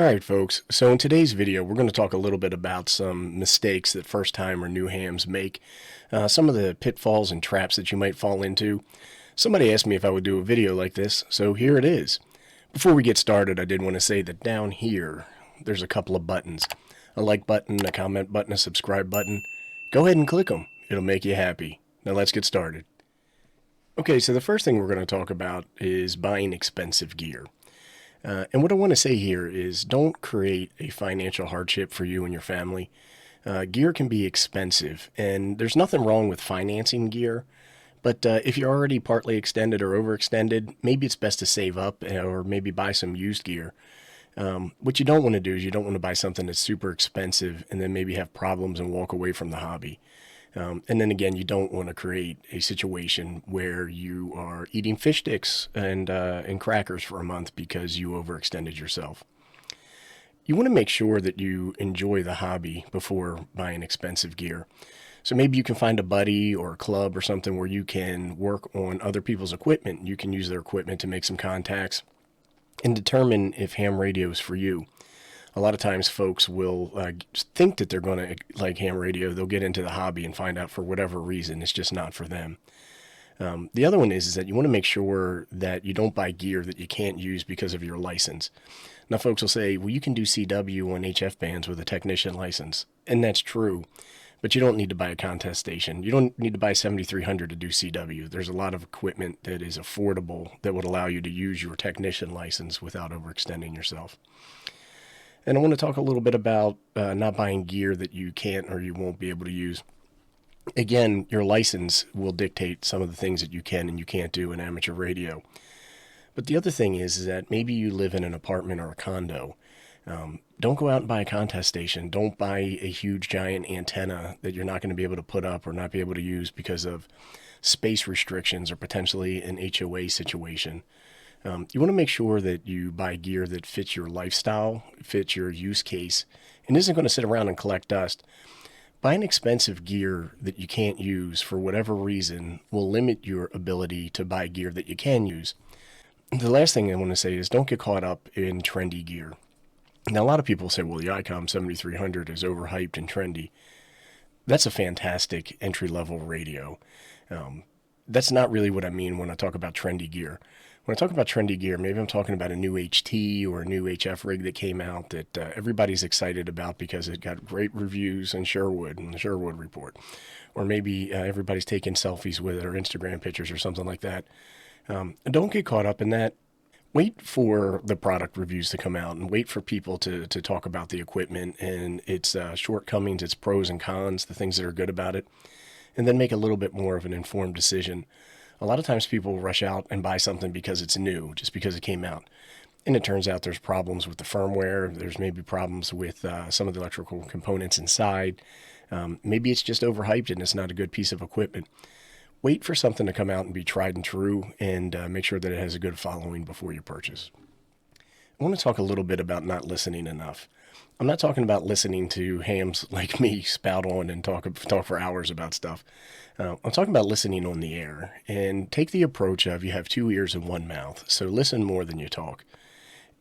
Alright folks, so in today's video we're going to talk a little bit about some mistakes that first time or new hams make, some of the pitfalls and traps that you might fall into. Somebody asked me if I would do a video like this, so here it is. Before we get started, I did want to say that down here there's a couple of buttons. A like button, a comment button, a subscribe button. Go ahead and click them. It'll make you happy. Now let's get started. Okay, so the first thing we're going to talk about is buying expensive gear. And what I want to say here is don't create a financial hardship for you and your family. Gear can be expensive, and there's nothing wrong with financing gear. But if you're already partly extended or overextended, maybe it's best to save up or maybe buy some used gear. What you don't want to do is you don't want to buy something that's super expensive and then maybe have problems and walk away from the hobby. And then again, you don't want to create a situation where you are eating fish sticks and crackers for a month because you overextended yourself. You want to make sure that you enjoy the hobby before buying expensive gear. So maybe you can find a buddy or a club or something where you can work on other people's equipment. You can use their equipment to make some contacts and determine if ham radio is for you. A lot of times folks will think that they're going to like ham radio. They'll get into the hobby and find out for whatever reason it's just not for them. The other one is that you want to make sure that you don't buy gear that you can't use because of your license. Now folks will say, well, you can do CW on HF bands with a technician license. And that's true. But you don't need to buy a contest station. You don't need to buy 7300 to do CW. There's a lot of equipment that is affordable that would allow you to use your technician license without overextending yourself. And I want to talk a little bit about not buying gear that you can't or you won't be able to use. Again, your license will dictate some of the things that you can and you can't do in amateur radio. But the other thing is that maybe you live in an apartment or a condo. Don't go out and buy a contest station. Don't buy a huge giant antenna that you're not going to be able to put up or not be able to use because of space restrictions or potentially an HOA situation. You want to make sure that you buy gear that fits your lifestyle, fits your use case, and isn't going to sit around and collect dust. Buying expensive gear that you can't use for whatever reason will limit your ability to buy gear that you can use. The last thing I want to say is don't get caught up in trendy gear. Now, a lot of people say, well, the ICOM 7300 is overhyped and trendy. That's a fantastic entry-level radio. That's not really what I mean when I talk about trendy gear. When I talk about trendy gear, maybe I'm talking about a new HT or a new HF rig that came out that everybody's excited about because it got great reviews in Sherwood, in the Sherwood report. Or maybe everybody's taking selfies with it or Instagram pictures or something like that. Don't get caught up in that. Wait for the product reviews to come out and wait for people to talk about the equipment and its shortcomings, its pros and cons, the things that are good about it, and then make a little bit more of an informed decision. A lot of times people rush out and buy something because it's new, just because it came out. And it turns out there's problems with the firmware. There's maybe problems with some of the electrical components inside. Maybe it's just overhyped and it's not a good piece of equipment. Wait for something to come out and be tried and true and make sure that it has a good following before you purchase. I want to talk a little bit about not listening enough. I'm not talking about listening to hams like me spout on and talk for hours about stuff. I'm talking about listening on the air and take the approach of you have two ears and one mouth, so listen more than you talk.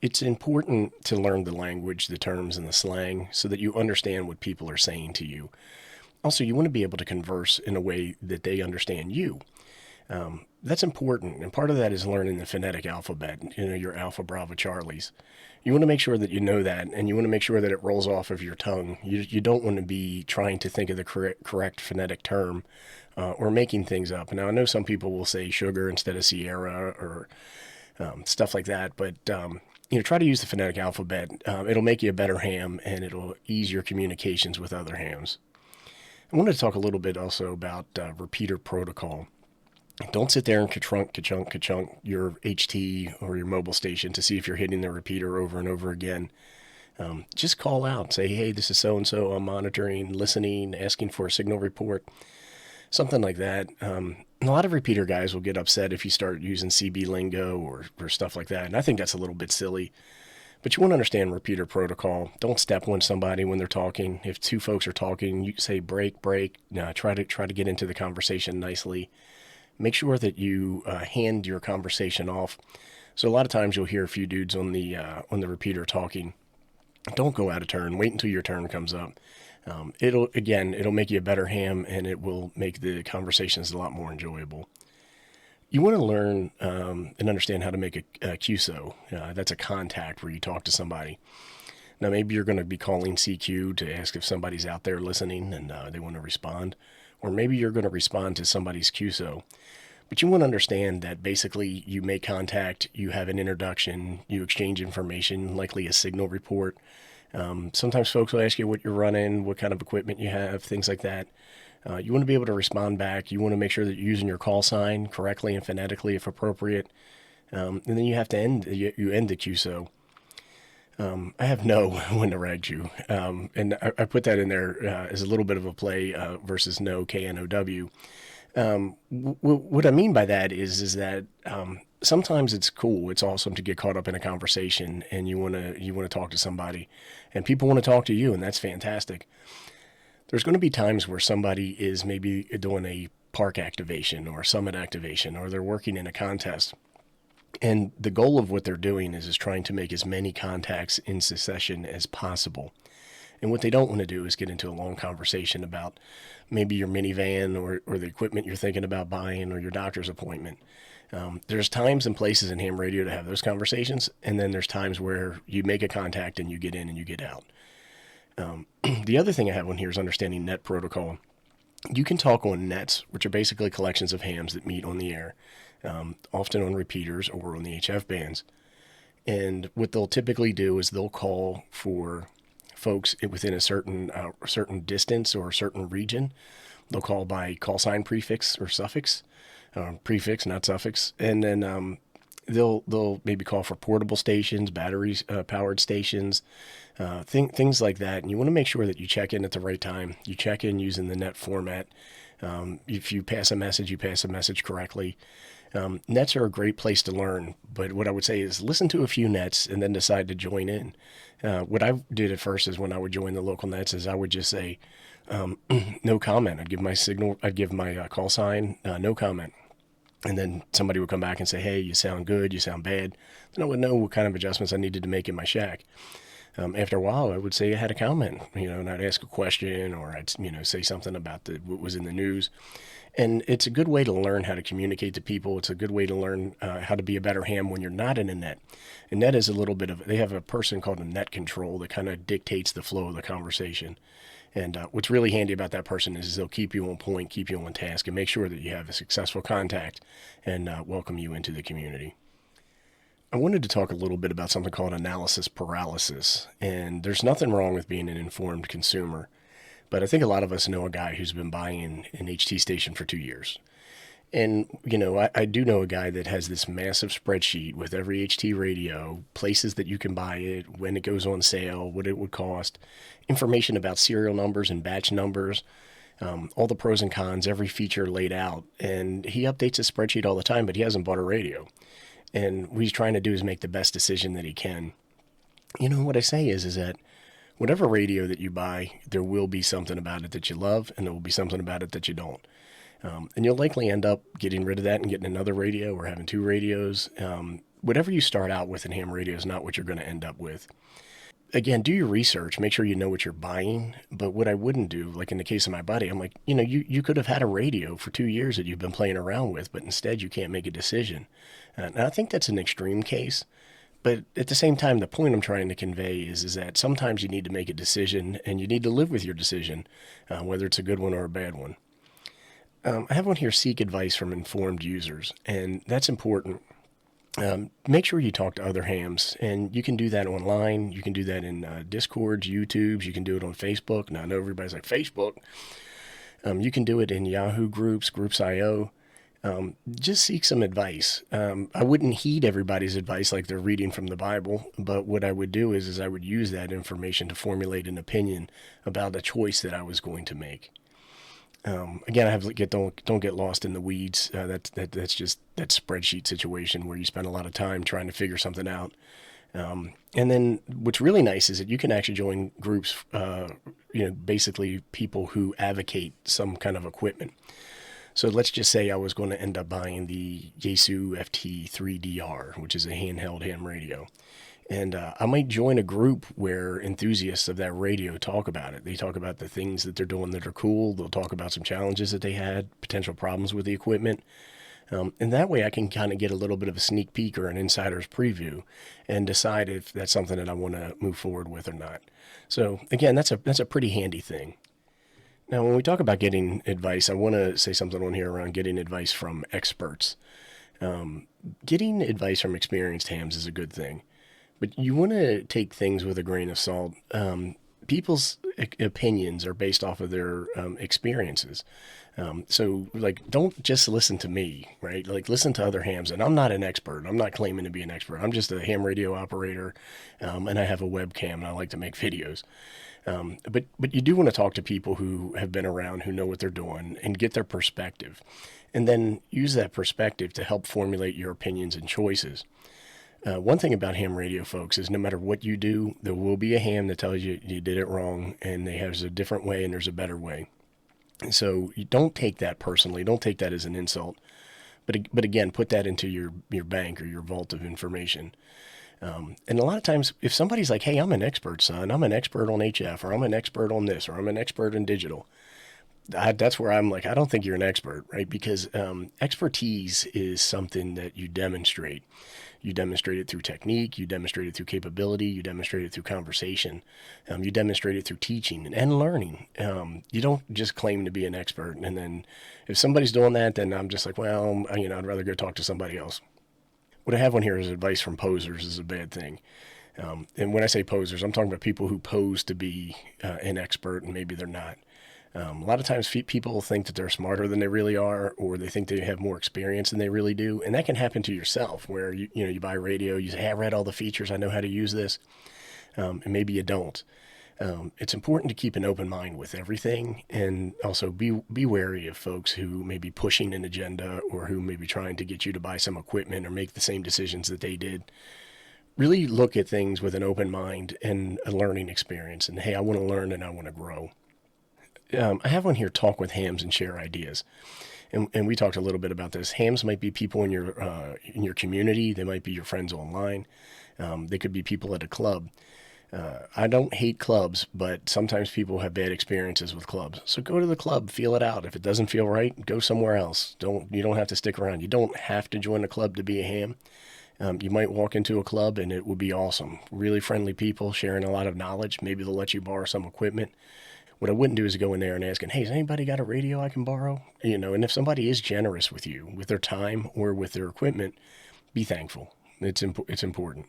It's important to learn the language, the terms, and the slang so that you understand what people are saying to you. Also, you want to be able to converse in a way that they understand you. That's important, and part of that is learning the phonetic alphabet, your Alpha, Bravo, Charlies. You want to make sure that you know that, and you want to make sure that it rolls off of your tongue. You don't want to be trying to think of the correct phonetic term or making things up. Now, I know some people will say sugar instead of Sierra or stuff like that, but try to use the phonetic alphabet. It'll make you a better ham, and it'll ease your communications with other hams. I wanted to talk a little bit also about repeater protocol. Don't sit there and ka-chunk your HT or your mobile station to see if you're hitting the repeater over and over again. Just call out. Say, hey, this is so-and-so. I'm monitoring, listening, asking for a signal report, something like that. And a lot of repeater guys will get upset if you start using CB lingo or stuff like that. And I think that's a little bit silly. But you want to understand repeater protocol. Don't step on somebody when they're talking. If two folks are talking, you say break. Try to get into the conversation nicely. Make sure that you hand your conversation off. So a lot of times you'll hear a few dudes on the repeater talking, Don't go out of turn. Wait until your turn comes up. It'll make you a better ham, and it will make the conversations a lot more enjoyable. You want to learn and understand how to make a QSO. That's a contact where you talk to somebody. Now, maybe you're going to be calling CQ to ask if somebody's out there listening and they want to respond. Or maybe you're going to respond to somebody's QSO. But you want to understand that basically you make contact, you have an introduction, you exchange information, likely a signal report. Sometimes folks will ask you what you're running, what kind of equipment you have, things like that. You want to be able to respond back. You want to make sure that you're using your call sign correctly and phonetically if appropriate. And then you have to end the QSO. I have no when to rag you. And I put that in there as a little bit of a play versus no, KNOW. What I mean by that is that sometimes it's cool. It's awesome to get caught up in a conversation and you want to talk to somebody and people want to talk to you, and that's fantastic. There's going to be times where somebody is maybe doing a park activation or a summit activation, or they're working in a contest. And the goal of what they're doing is trying to make as many contacts in succession as possible. And what they don't want to do is get into a long conversation about maybe your minivan or the equipment you're thinking about buying or your doctor's appointment. There's times and places in ham radio to have those conversations, and then there's times where you make a contact and you get in and you get out. The other thing I have on here is understanding net protocol. You can talk on nets, which are basically collections of hams that meet on the air, often on repeaters or on the HF bands. And what they'll typically do is they'll call for folks within a certain distance or a certain region. They'll call by call sign prefix or suffix, prefix, not suffix. And then they'll maybe call for portable stations, batteries powered stations, things like that. And you want to make sure that you check in at the right time. You check in using the net format. If you pass a message correctly. Nets are a great place to learn, but what I would say is listen to a few nets and then decide to join in. What I did at first is when I would join the local nets is I would just say, no comment. I'd give my call sign, no comment. And then somebody would come back and say, hey, you sound good, you sound bad. Then I would know what kind of adjustments I needed to make in my shack. After a while, I would say I had a comment, and I'd ask a question or I'd, say something about what was in the news. And it's a good way to learn how to communicate to people. It's a good way to learn how to be a better ham when you're not in a net. A net is a little bit of, they have a person called a net control that kind of dictates the flow of the conversation. And what's really handy about that person is they'll keep you on point, keep you on task, and make sure that you have a successful contact and welcome you into the community. I wanted to talk a little bit about something called analysis paralysis. And there's nothing wrong with being an informed consumer. But I think a lot of us know a guy who's been buying an HT station for 2 years. And, I do know a guy that has this massive spreadsheet with every HT radio, places that you can buy it, when it goes on sale, what it would cost, information about serial numbers and batch numbers, all the pros and cons, every feature laid out. And he updates his spreadsheet all the time, but he hasn't bought a radio. And what he's trying to do is make the best decision that he can. What I say is that whatever radio that you buy, there will be something about it that you love, and there will be something about it that you don't. And you'll likely end up getting rid of that and getting another radio or having 2 radios. Whatever you start out with in ham radio is not what you're going to end up with. Again, do your research. Make sure you know what you're buying. But what I wouldn't do, like in the case of my buddy, I'm like, you could have had a radio for 2 years that you've been playing around with, but instead you can't make a decision. And I think that's an extreme case. But at the same time, the point I'm trying to convey is that sometimes you need to make a decision and you need to live with your decision, whether it's a good one or a bad one. I have on here, seek advice from informed users, and that's important. Make sure you talk to other hams, and you can do that online. You can do that in Discords, YouTubes. You can do it on Facebook. Now, I know everybody's like, Facebook. You can do it in Yahoo groups.io. Just seek some advice. I wouldn't heed everybody's advice like they're reading from the Bible, but what I would do is I would use that information to formulate an opinion about a choice that I was going to make. Again, don't get lost in the weeds. That's just that spreadsheet situation where you spend a lot of time trying to figure something out. And then what's really nice is that you can actually join groups, basically people who advocate some kind of equipment. So let's just say I was going to end up buying the Yaesu FT3DR, which is a handheld ham radio. And I might join a group where enthusiasts of that radio talk about it. They talk about the things that they're doing that are cool. They'll talk about some challenges that they had, potential problems with the equipment. And that way I can kind of get a little bit of a sneak peek or an insider's preview and decide if that's something that I want to move forward with or not. So again, that's a pretty handy thing. Now, when we talk about getting advice, I want to say something on here around getting advice from experts. Getting advice from experienced hams is a good thing, but you want to take things with a grain of salt. People's opinions are based off of their experiences. So, like, don't just listen to me, right? Like, listen to other hams. And I'm not an expert. I'm not claiming to be an expert. I'm just a ham radio operator, and I have a webcam, and I like to make videos. But you do want to talk to people who have been around, who know what they're doing, and get their perspective. And then use that perspective to help formulate your opinions and choices. One thing about ham radio, folks, is no matter what you do, there will be a ham that tells you you did it wrong, and there's a different way and there's a better way. So you don't take that personally. Don't take that as an insult. But again, put that into your bank or your vault of information. And a lot of times, if somebody's like, hey, I'm an expert, son, I'm an expert on HF, or I'm an expert on this, or I'm an expert in digital, that's where I'm like, I don't think you're an expert, right? Because expertise is something that you demonstrate. You demonstrate it through technique, you demonstrate it through capability, you demonstrate it through conversation, you demonstrate it through teaching and learning. You don't just claim to be an expert. And then if somebody's doing that, then I'm just like, well, I'd rather go talk to somebody else. What I have on here is advice from posers is a bad thing. And when I say posers, I'm talking about people who pose to be an expert and maybe they're not. A lot of times people think that they're smarter than they really are, or they think they have more experience than they really do. And that can happen to yourself where you buy radio, you say, hey, I read all the features, I know how to use this. And maybe you don't. It's important to keep an open mind with everything, and also be wary of folks who may be pushing an agenda or who may be trying to get you to buy some equipment or make the same decisions that they did. Really look at things with an open mind and a learning experience. And hey, I want to learn and I want to grow. I have on here, talk with hams and share ideas. And we talked a little bit about this. Hams might be people in your community. They might be your friends online. They could be people at a club. I don't hate clubs, but sometimes people have bad experiences with clubs. So go to the club, feel it out. If it doesn't feel right, go somewhere else. You don't have to stick around. You don't have to join a club to be a ham. You might walk into a club and it will be awesome. Really friendly people sharing a lot of knowledge. Maybe they'll let you borrow some equipment. What I wouldn't do is go in there and ask, hey, has anybody got a radio I can borrow? And if somebody is generous with you, with their time or with their equipment, be thankful. It's important.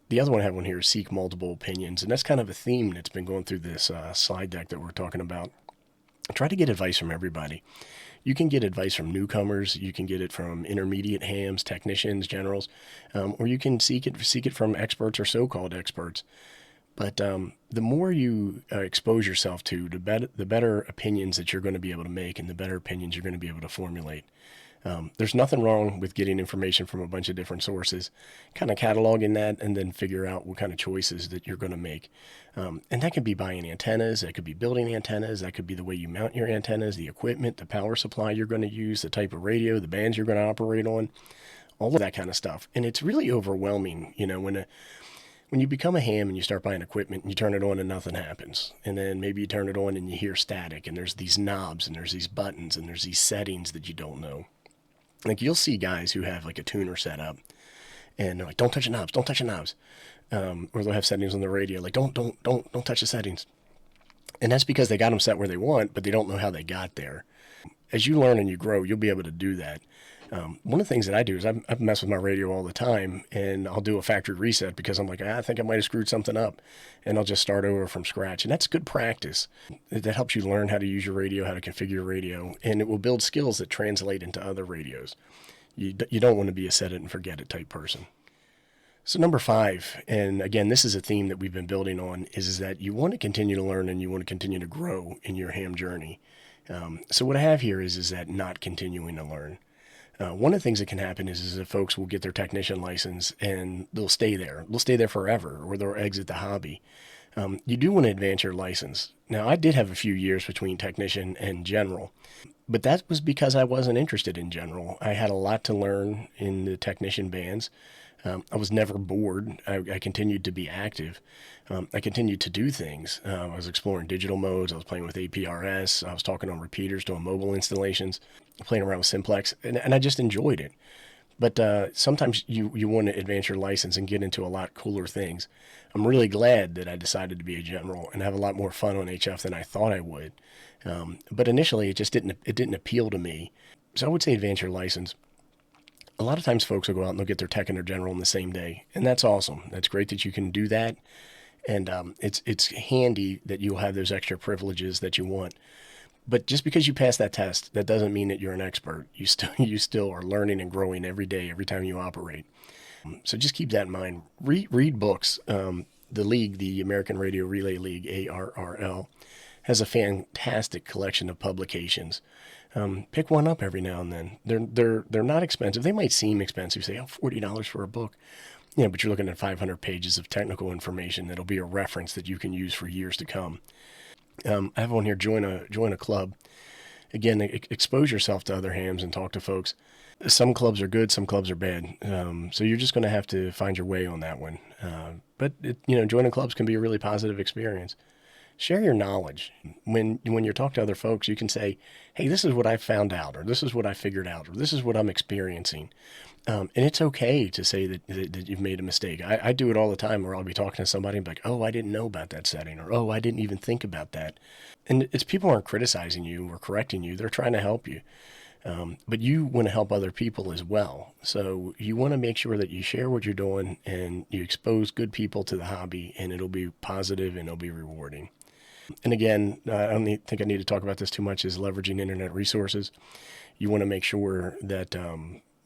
The other one I have on here is seek multiple opinions. And that's kind of a theme that's been going through this slide deck that we're talking about. Try to get advice from everybody. You can get advice from newcomers. You can get it from intermediate hams, technicians, generals, or you can seek it from experts or so-called experts. But the more you expose yourself to, the better opinions that you're going to be able to make and the better opinions you're going to be able to formulate. There's nothing wrong with getting information from a bunch of different sources, kind of cataloging that, and then figure out what kind of choices that you're going to make. And that could be buying antennas, that could be building antennas, that could be the way you mount your antennas, the equipment, the power supply you're going to use, the type of radio, the bands you're going to operate on, all of that kind of stuff. And it's really overwhelming, when you become a ham and you start buying equipment and you turn it on and nothing happens. And then maybe you turn it on and you hear static and there's these knobs and there's these buttons and there's these settings that you don't know. Like you'll see guys who have like a tuner set up and they're like, don't touch the knobs, don't touch the knobs. Or they'll have settings on the radio like, don't touch the settings. And that's because they got them set where they want, but they don't know how they got there. As you learn and you grow, you'll be able to do that. One of the things that I do is I mess with my radio all the time, and I'll do a factory reset because I'm like, I think I might have screwed something up, and I'll just start over from scratch. And that's good practice. That helps you learn how to use your radio, how to configure your radio, and it will build skills that translate into other radios. You don't want to be a set it and forget it type person. So number 5, and again, this is a theme that we've been building on, is that you want to continue to learn and you want to continue to grow in your ham journey. So what I have here is that not continuing to learn. One of the things that can happen is that folks will get their technician license and they'll stay there. They'll stay there forever, or they'll exit the hobby. You do want to advance your license. Now, I did have a few years between technician and general, but that was because I wasn't interested in general. I had a lot to learn in the technician bands. I was never bored. I continued to be active. I continued to do things. I was exploring digital modes. I was playing with APRS. I was talking on repeaters, doing mobile installations, playing around with simplex, and I just enjoyed it. But sometimes you want to advance your license and get into a lot cooler things. I'm really glad that I decided to be a general and have a lot more fun on HF than I thought I would. But initially, it didn't appeal to me. So I would say advance your license. A lot of times folks will go out and they'll get their tech and their general in the same day. And that's awesome. That's great that you can do that. And it's handy that you'll have those extra privileges that you want. But just because you pass that test, that doesn't mean that you're an expert. You still are learning and growing every day, every time you operate. So just keep that in mind. Read books. The league, the American Radio Relay League, ARRL, has a fantastic collection of publications. Pick one up every now and then. They're not expensive. They might seem expensive. Say, oh, $40 for a book. But you're looking at 500 pages of technical information that'll be a reference that you can use for years to come. I have one here, join a club. Again, expose yourself to other hams and talk to folks. Some clubs are good, some clubs are bad. So you're just going to have to find your way on that one. But joining clubs can be a really positive experience. Share your knowledge. When you're talking to other folks, you can say, hey, this is what I found out, or this is what I figured out, or this is what I'm experiencing. And it's okay to say that you've made a mistake. I do it all the time where I'll be talking to somebody and be like, oh, I didn't know about that setting, or oh, I didn't even think about that. And it's people aren't criticizing you or correcting you. They're trying to help you. But you want to help other people as well. So you want to make sure that you share what you're doing and you expose good people to the hobby, and it'll be positive and it'll be rewarding. And again, I don't think I need to talk about this too much, is leveraging internet resources. You want to make sure that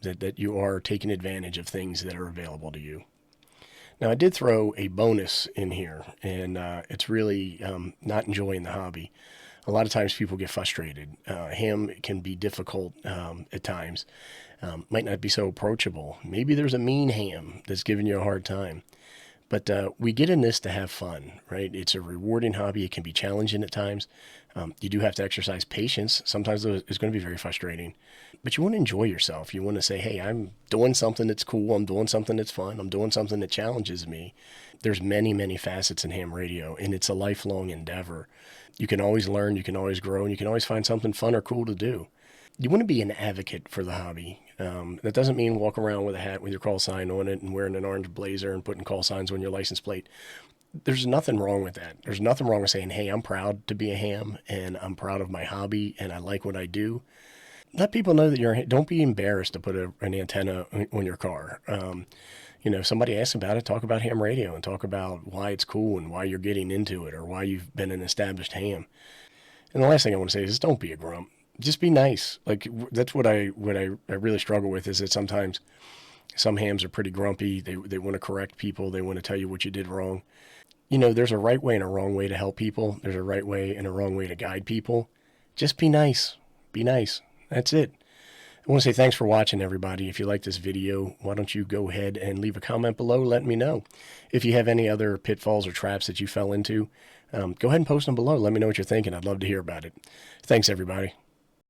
that you are taking advantage of things that are available to you. Now, I did throw a bonus in here, and it's really not enjoying the hobby. A lot of times people get frustrated. Ham can be difficult at times. Might not be so approachable. Maybe there's a mean ham that's giving you a hard time. But we get in this to have fun, right? It's a rewarding hobby. It can be challenging at times. You do have to exercise patience. Sometimes it's going to be very frustrating. But you want to enjoy yourself. You want to say, hey, I'm doing something that's cool. I'm doing something that's fun. I'm doing something that challenges me. There's many, many facets in ham radio, and it's a lifelong endeavor. You can always learn, you can always grow, and you can always find something fun or cool to do. You want to be an advocate for the hobby. That doesn't mean walk around with a hat with your call sign on it and wearing an orange blazer and putting call signs on your license plate. There's nothing wrong with that. There's nothing wrong with saying, hey, I'm proud to be a ham and I'm proud of my hobby and I like what I do. Let people know that don't be embarrassed to put an antenna on your car. If somebody asks about it, talk about ham radio and talk about why it's cool and why you're getting into it or why you've been an established ham. And the last thing I want to say is don't be a grump. Just be nice. Like, that's what I really struggle with, is that sometimes some hams are pretty grumpy. They want to correct people. They want to tell you what you did wrong. There's a right way and a wrong way to help people. There's a right way and a wrong way to guide people. Just be nice. Be nice. That's it. I want to say thanks for watching, everybody. If you like this video, why don't you go ahead and leave a comment below letting me know. If you have any other pitfalls or traps that you fell into, go ahead and post them below. Let me know what you're thinking. I'd love to hear about it. Thanks, everybody.